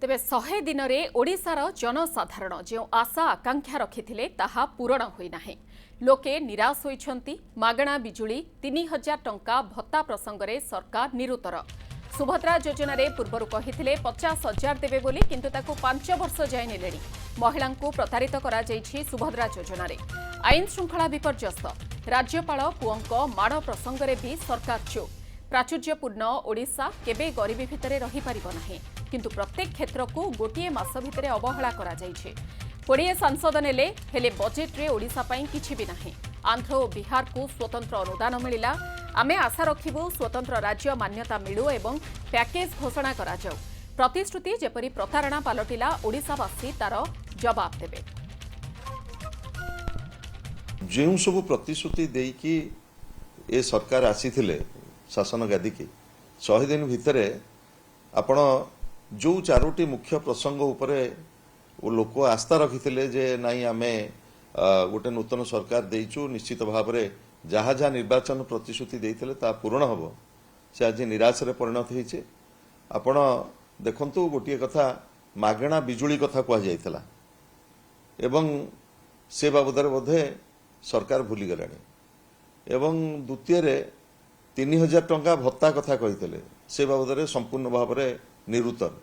तेबे 100 दिन में ओडिशार जनसाधारण जो आशा आकांक्षा रखिथिले ताहा पूरण होई नाही। लोके निराश होइछंती। मागणा बिजुली 3000 टंका भत्ता प्रसंग में सरकार निरुतर। सुभद्रा योजना रे पूर्वरु कहिथिले 50,000 देबे बोली किंतु ताकू 5 वर्ष जाय नेलेनी। महिला को प्रतारित करा जायछि सुभद्रा योजना रे। आईन श्रृंखला विपर्यस्त। राज्यपाल पुअंक माड़ प्रसंग में भी सरकार चुप। प्राचुर्यपूर्ण ओडिशा केबे गरीबी भितरे रही पारिबो नाही किंतु प्रत्येक क्षेत्र को गोटे मास भितरे अवहेला करा जायछि। 20 सांसद नेले हेले बजेट रे ओडिशा पई किछि भी नाही। आंध्र और बिहार को स्वतंत्र अनुदान मिलिला। आमे आशा रखिबु स्वतंत्र राज्य मान्यता मिलु एवं पैकेज घोषणा करा जाऊ। प्रतिश्रुति जेपरी प्रतारणा पालटिला ओडिशावासी तार जवाब देबे। जो सब प्रतिश्रुति देकी ए सरकार आसीथिले शासन गादी की 100 दिन भितर आपण जो 4टी मुख्य प्रसंग उपरे लोक आस्था रखिथिले जे नाई आमे गोटे नूतन सरकार देइचु निश्चित भाव में जहाँ जहाँ निर्वाचन प्रतिश्रुति देइथिले ता पूर्ण हबो से आज निराश रे परिणत होइछे। आपण देखंतु गोटे कथा मागणा बिजुली कथा कह जाइथिला एवं से बाबद बोधे सरकार भूली गलानी एवं द्वितीय रे 3000 टंका भत्ता कथा कही से बाबद संपूर्ण भाव में निरुतन।